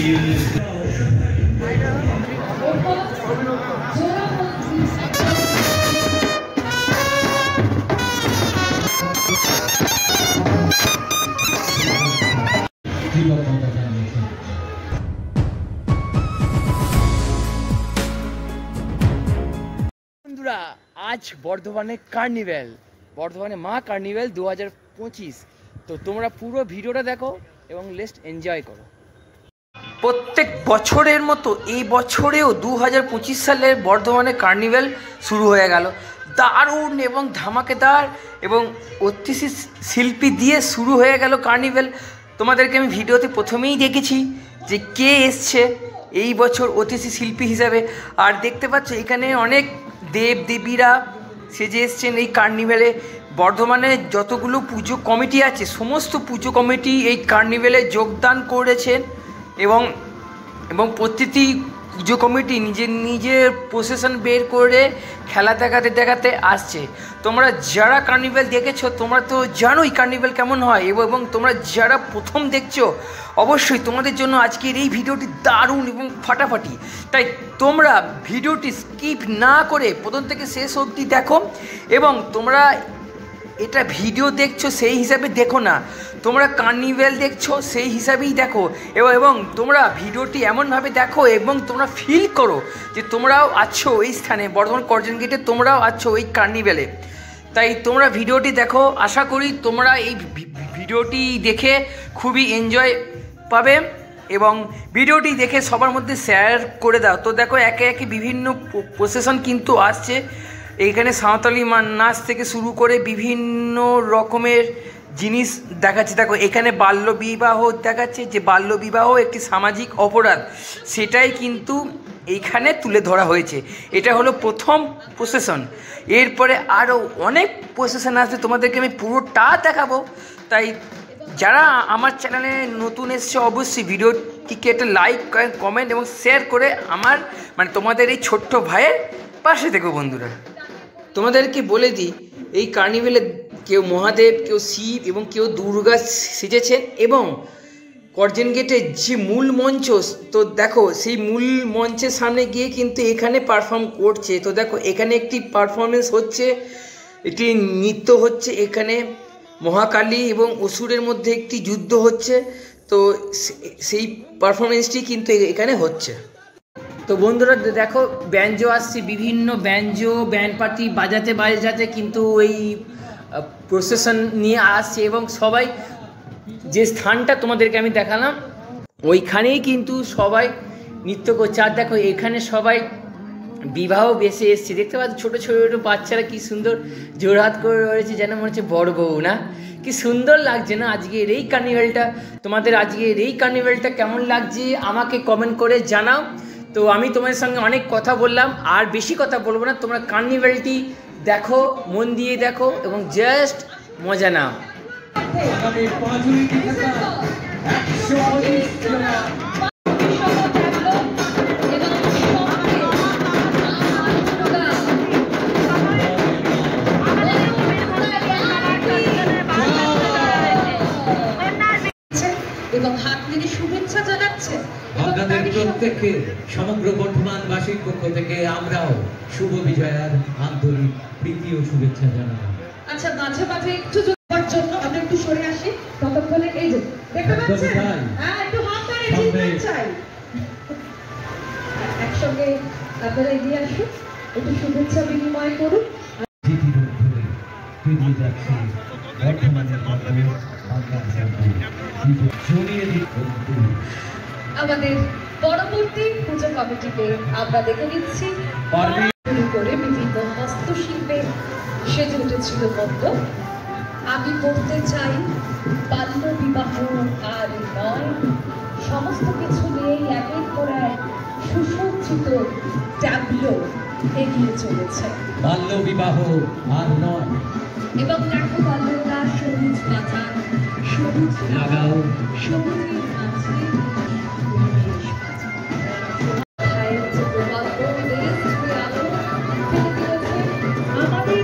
বন্ধুরা আজ বর্ধমানে কার্নিভ্যাল, বর্ধমানে মা কার্নিভ্যাল 2025। তো তোমরা পুরো ভিডিওটা দেখো এবং লেটস এনজয় করো। প্রত্যেক বছরের মতো এই বছরেও 2025 সালের বর্ধমানে কার্নিভ্যাল শুরু হয়ে গেল। দারুণ এবং ধামাকেদার এবং অতিথি শিল্পী দিয়ে শুরু হয়ে গেল কার্নিভ্যাল। তোমাদেরকে আমি ভিডিওতে প্রথমেই দেখেছি যে কে এসছে এই বছর অতিথি শিল্পী হিসাবে। আর দেখতে পাচ্ছ এখানে অনেক দেব দেবীরা সেজে এসছেন এই কার্নিভ্যালে। বর্ধমানে যতগুলো পুজো কমিটি আছে সমস্ত পুজো কমিটি এই কার্নিভ্যালে যোগদান করেছেন এবং প্রতিটি পুজো কমিটি নিজের প্রসেশন বের করে খেলা দেখাতে দেখাতে আসছে। তোমরা যারা কার্নিভ্যাল দেখেছো তোমরা তো জানোই কার্নিভ্যাল কেমন হয়, এবং তোমরা যারা প্রথম দেখছো অবশ্যই তোমাদের জন্য আজকের এই ভিডিওটি দারুণ এবং ফাটাফাটি। তাই তোমরা ভিডিওটি স্কিপ না করে প্রথম থেকে শেষ অবধি দেখো, এবং তোমরা এটা ভিডিও দেখছো সেই হিসাবে দেখো না, তোমরা কার্নিভ্যাল দেখছো সেই হিসাবেই দেখো, এবং তোমরা ভিডিওটি এমনভাবে দেখো এবং তোমরা ফিল করো যে তোমরাও আছো এই স্থানে, বর্ধমান কর্জন গেটে তোমরাও আছো এই কার্নিভ্যালে। তাই তোমরা ভিডিওটি দেখো, আশা করি তোমরা এই ভিডিওটি দেখে খুবই এনজয় পাবে এবং ভিডিওটি দেখে সবার মধ্যে শেয়ার করে দাও। তো দেখো একে একে বিভিন্ন প্রসেশন কিন্তু আসছে এইখানে, সাঁওতালি নাচ থেকে শুরু করে বিভিন্ন রকমের জিনিস দেখাচ্ছে। দেখো এখানে বাল্যবিবাহ দেখাচ্ছে, যে বাল্যবিবাহ একটি সামাজিক অপরাধ সেটাই কিন্তু এইখানে তুলে ধরা হয়েছে। এটা হলো প্রথম প্রসেশন, এরপরে আরও অনেক প্রসেশন আসবে, তোমাদেরকে আমি পুরোটা দেখাবো। তাই যারা আমার চ্যানেলে নতুন এসছে অবশ্যই ভিডিওটিকে একটা লাইক কমেন্ট এবং শেয়ার করে আমার তোমাদের এই ছোট্ট ভাইয়ের পাশে থেকো বন্ধুরা। তোমাদেরকে বলে দিই এই কার্নিভ্যালে কেউ মহাদেব, কেউ শিব এবং কেউ দুর্গা সেজেছেন, এবং কর্জন গেটের যে মূল মঞ্চ, তো দেখো সেই মূল মঞ্চের সামনে গিয়ে কিন্তু এখানে পারফর্ম করছে। তো দেখো এখানে একটি পারফরমেন্স হচ্ছে, একটি নৃত্য হচ্ছে, এখানে মহাকালী এবং অসুরের মধ্যে একটি যুদ্ধ হচ্ছে। তো সেই পারফরমেন্সটি কিন্তু এখানে হচ্ছে। তো বন্ধুরা দেখো ব্যান্ডো আসছে, বিভিন্ন ব্যান্ড পার্টি বাজাতে কিন্তু এই প্রসেশন নিয়ে আসছে, এবং সবাই যে স্থানটা তোমাদেরকে আমি দেখালাম ওইখানেই কিন্তু সবাই নৃত্য করছে। আর দেখো এখানে সবাই বিবাহ বেশে এসছে, দেখতে পাচ্ছ ছোটো ছোটো বাচ্চারা কি সুন্দর জোড়হাত করে রয়েছে, যেন মনে হচ্ছে বড় বউ না, কি সুন্দর লাগছে না আজকের এই কার্নিভ্যালটা। তোমাদের আজকের এই কার্নিভ্যালটা কেমন লাগছে আমাকে কমেন্ট করে জানাও। তো আমি তোমাদের সঙ্গে অনেক কথা বললাম, আর বেশি কথা বলবো না, তোমরা কার্নিভ্যালটি দেখো, মন দিয়ে দেখো এবং জাস্ট মজা নাও। এবং হাত থেকে শুভেচ্ছা জানাচ্ছে আপনাদের প্রত্যেককে সমগ্র বর্ধমানবাসীর পক্ষ থেকে আমরাও শুভ বিজয়ার আন্তরিক প্রীতি ও শুভেচ্ছা জানালাম। আচ্ছা মাঝে মাঝে একটু যাওয়ার জন্য আমরা একটু সরে আসি, ততক্ষণে এই যে দেখতে পাচ্ছেন, হ্যাঁ একটু হাত ধরে চাই একসঙ্গে আপনারা এগিয়ে আসুন, একটু শুভেচ্ছা বিনিময় করুন। আমাদের পরবর্তী পূজা কমিটিতে আমরা দেখে নিচ্ছি করে বিভিন্ন হস্তশিল্পে সেজে উঠেছিল পদ্ম। আমি বলতে চাই বাল্য বিবাহ আর নয়, সমস্ত কিছু নিয়েই একের পর এক সুসজ্জিত ট্যাবলো এগিয়ে চলেছে। বাল্য বিবাহ আর নয়, এবং দেখো বাল্যরা সবুজ বাজার, সবুজ লাগাও, সবুজের মাঝে আমাদের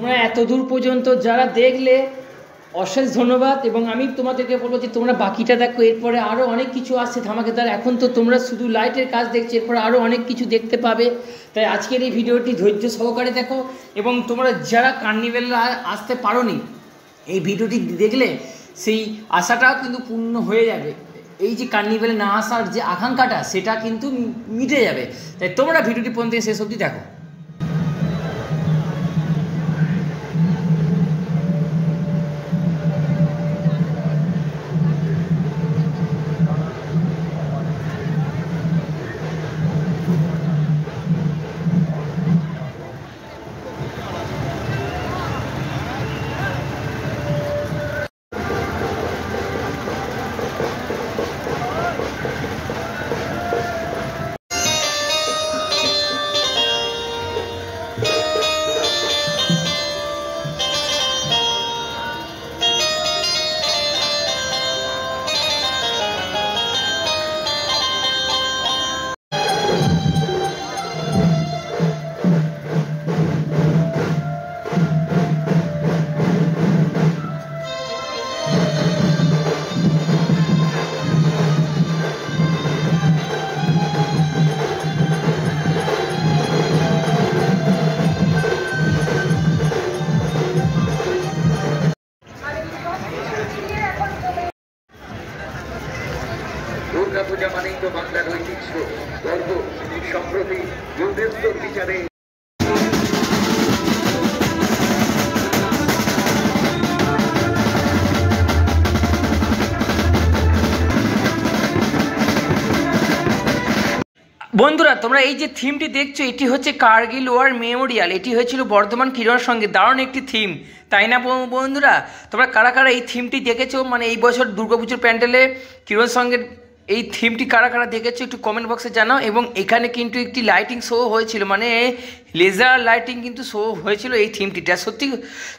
তোমরা এত দূর পর্যন্ত যারা দেখলে অশেষ ধন্যবাদ। এবং আমি তোমাদেরকে বলবো যে তোমরা বাকিটা দেখো, এরপরে আরও অনেক কিছু আসছে ধামাকেদার। এখন তো তোমরা শুধু লাইটের কাজ দেখছো, এরপরে আরও অনেক কিছু দেখতে পাবে। তাই আজকের এই ভিডিওটি ধৈর্য সহকারে দেখো। এবং তোমরা যারা কার্নিভ্যাল আসতে পারোনি, এই ভিডিওটি দেখলে সেই আশাটাও কিন্তু পূর্ণ হয়ে যাবে। এই যে কার্নিভ্যালে না আসার যে আকাঙ্ক্ষাটা, সেটা কিন্তু মিটে যাবে। তাই তোমরা ভিডিওটি পর্যন্ত শেষ অবধি দেখো। দুর্গাপূজা মানেই তো বাংলার ঐতিহ্য, গর্ব, সম্প্রতি ইউনেস্কোর বিচারে। বন্ধুরা, তোমরা এই যে থিমটি দেখছো, এটি হচ্ছে কার্গিল ওয়ার মেমোরিয়াল। এটি হয়েছিল বর্ধমান কিরণের সঙ্গে। দারুণ একটি থিম, তাই না বন্ধুরা? তোমরা কারা কারা এই থিমটি দেখেছো? মানে এই বছর দুর্গাপুজোর প্যান্ডেলে কিরণ সঙ্গের এই থিমটি কারা কারা দেখেছো একটু কমেন্ট বক্সে জানাও। এবং এখানে কিন্তু একটি লাইটিং শো হয়েছিল, মানে লেজার লাইটিং কিন্তু শো হয়েছিল এই থিমটিটা।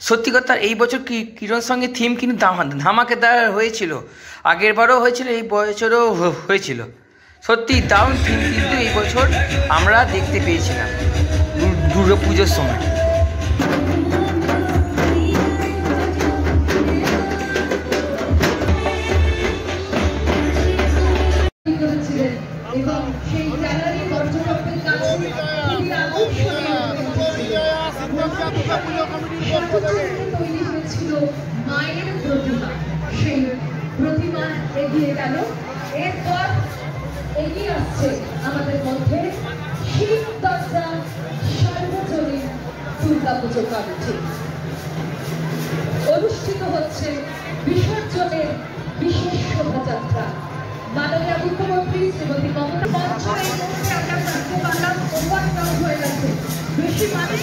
সত্যি কথা, এই বছর কিরণ সঙ্গে থিম কিন্তু ধামাকেদার হয়েছিল। আগের বারও হয়েছিল, এই বছরও হয়েছিল। সত্যি দারুণ থিম কিন্তু এই বছর আমরা দেখতে পেয়েছিলাম দুর্গাপুজোর সময়। এবং সেই গ্যালারি পর্যটকদের কাছে খুবই আকর্ষণীয় তৈরি হয়েছিল মায়ের প্রতিমা। সেই প্রতিমা এগিয়ে গেল। এরপর এগিয়ে আসছে আমাদের মধ্যে শিবদত্তা সার্বজনীন দুর্গাপুজো কমিটি। অনুষ্ঠিত হচ্ছে বিসর্জনের বিশেষ শোভাযাত্রা। মাননীয় মুখ্যমন্ত্রী শ্রীমতী মমতা ওভারগ্রাউন্ড হয়ে গেছে। বেশি মানুষ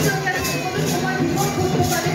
কোনো সময় বিপদ করতে পারে।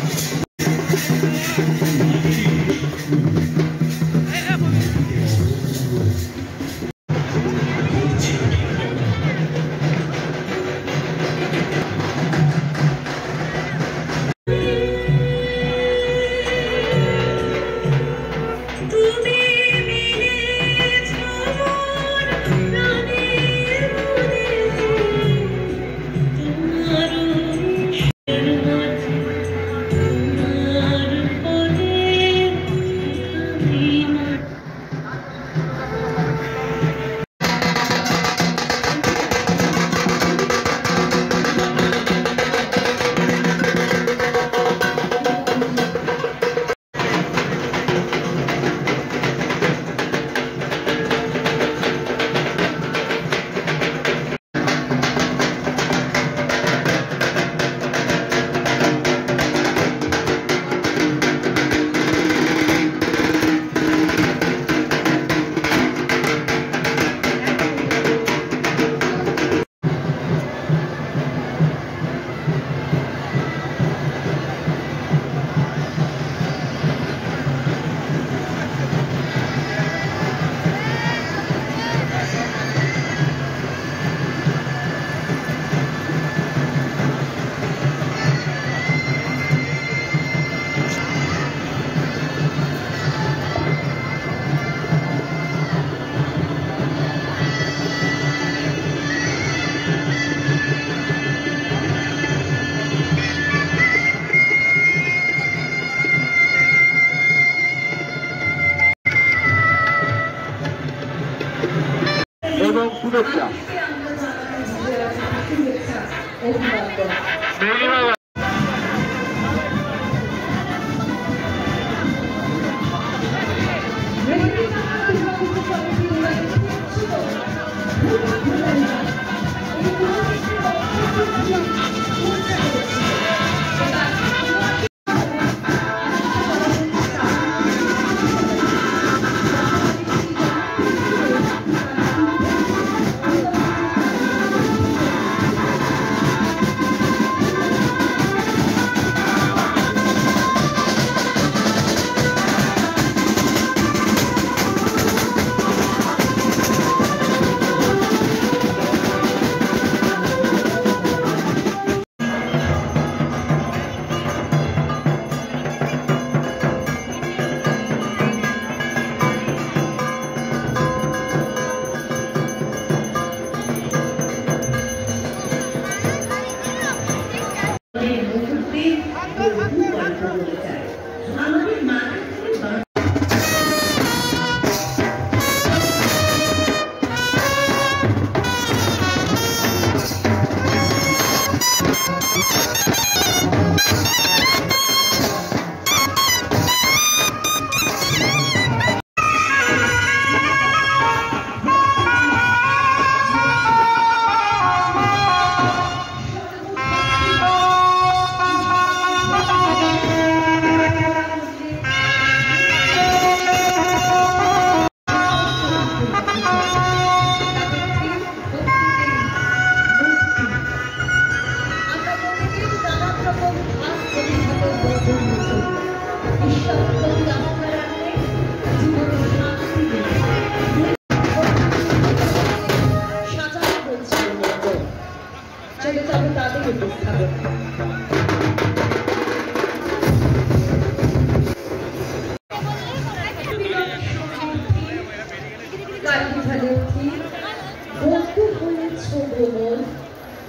শুভেচ্ছা।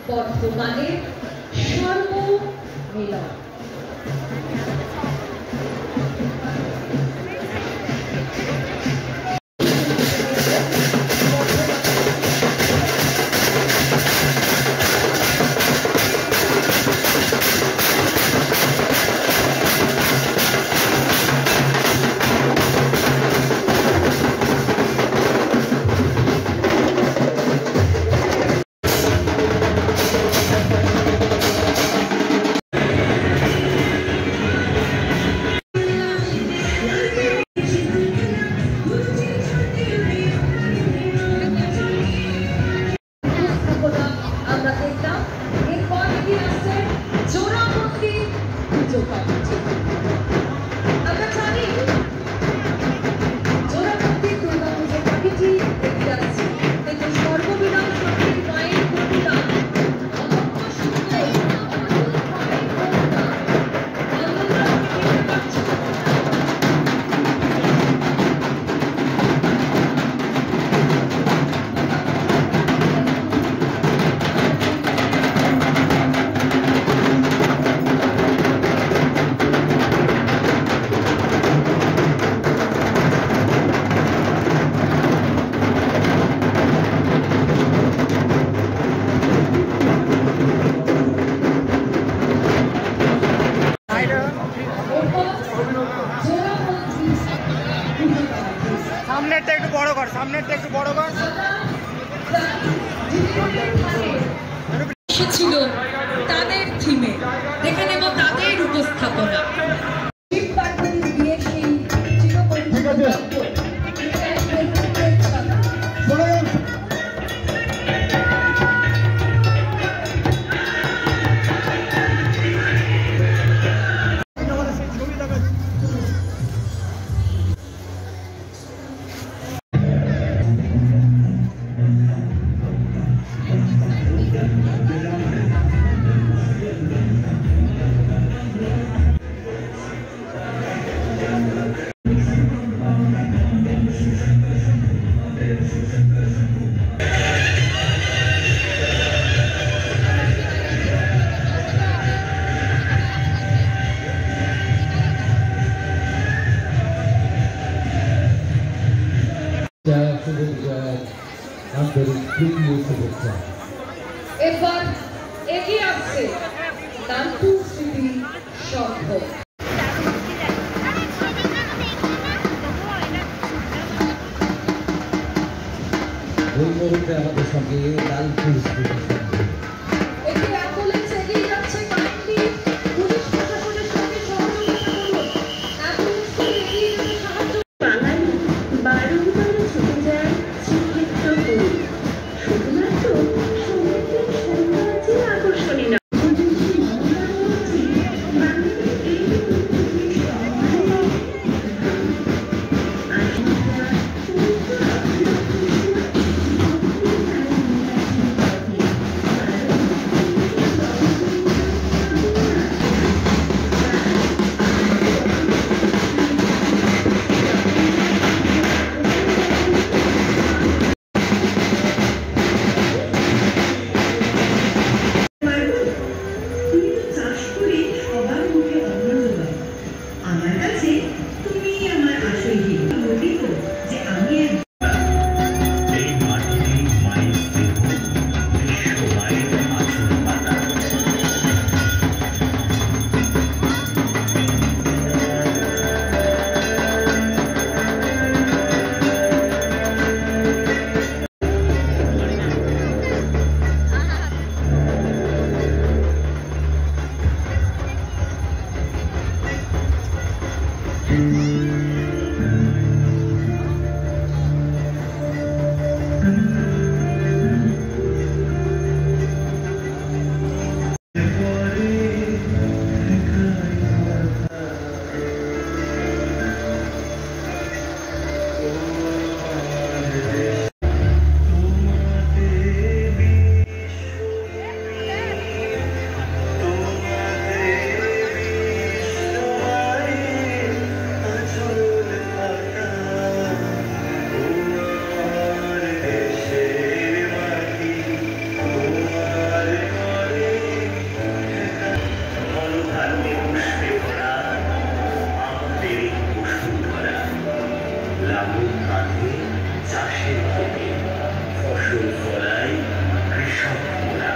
বর্তমানে সর্বমিলন। সামনেরটা একটু বড় কর, সামনেরটা একটু বড় কর। এসেছিল তাদের থিমে, দেখে নেব তাদের উপস্থাপনা। শুভ বিজয় আন্তরিক প্রীতি ও শুভেচ্ছা। এবার এগিয়ে আসছে নান্টু স্মৃতি সংঘ। এই মুহূর্তে আমাদের সঙ্গে নান্টু স্মৃতি সংঘ। একটি অ্যাম্বুলেন্স এগিয়ে যাচ্ছে, কাইন্ডলি পুলিশ প্রশাসনের সঙ্গে সহযোগিতা করুন। অ্যাম্বুলেন্সটি এগিয়ে যেতে সাহায্য। বাঙালি বারংবার ছুটে যায় শ্রীক্ষেত্র পুরী। শুধুমাত্র সমুদ্রের সৌন্দর্যের আকর্ষণী নয়, আমার কাছে তুমি আমার আসল হিরো। বলি তো যে আমি এই মাটিতেই মায়ের দেহ, বিশ্ব মায়ের আঁচল পাতা। লালন কাঁধে চাষের জমি, ফসল ফলায় কৃষক মোরা।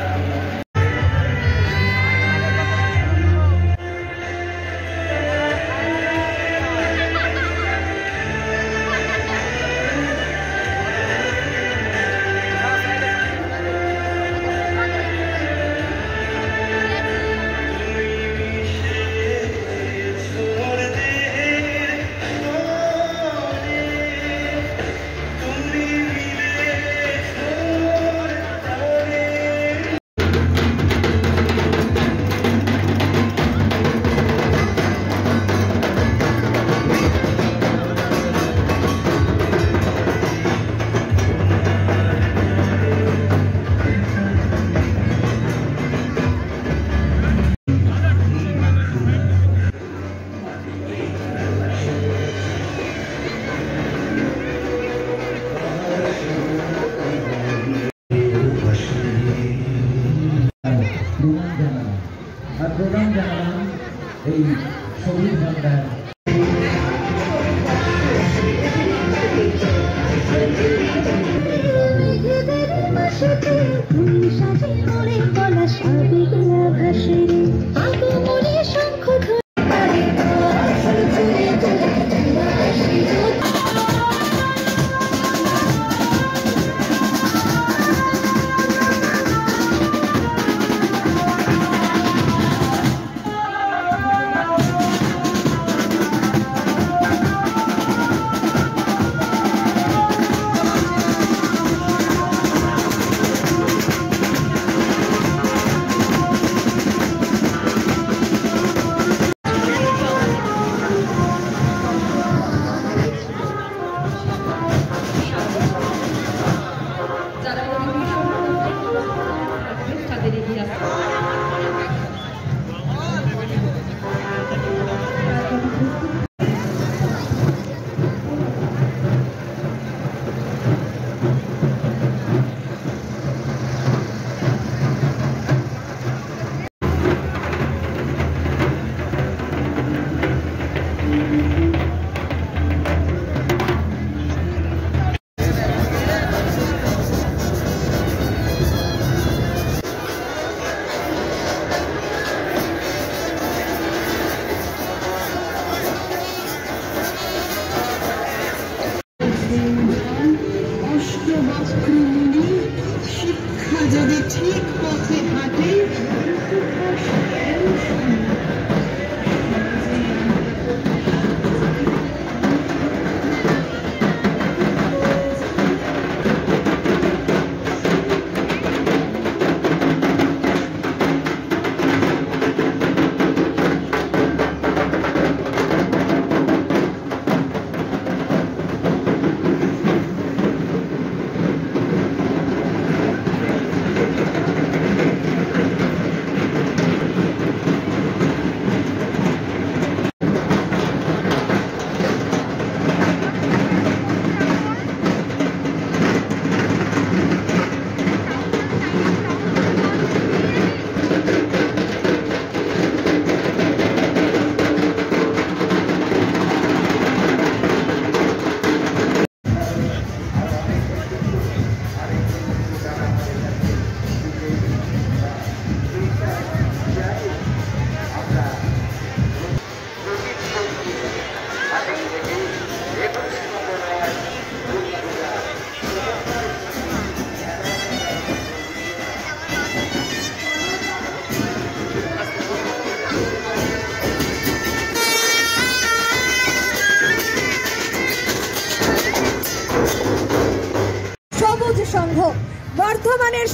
প্রণাম জানালাম এই সবুজ ভান্ডার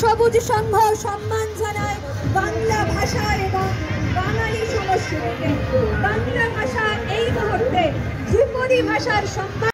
সবুজ সংঘ সম্মান জানায় বাংলা ভাষা এবং বাঙালি সংস্কৃতিকে। বাংলা ভাষা এই মুহূর্তে ধ্রুপদী ভাষার সম্মান।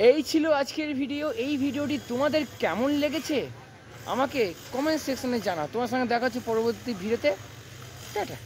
এই ছিল আজকের ভিডিও। এই ভিডিওটি তোমাদের কেমন লেগেছে আমাকে কমেন্ট সেকশনে জানাও। তোমার সঙ্গে দেখা হচ্ছে পরবর্তী ভিডিওতে। টাটা।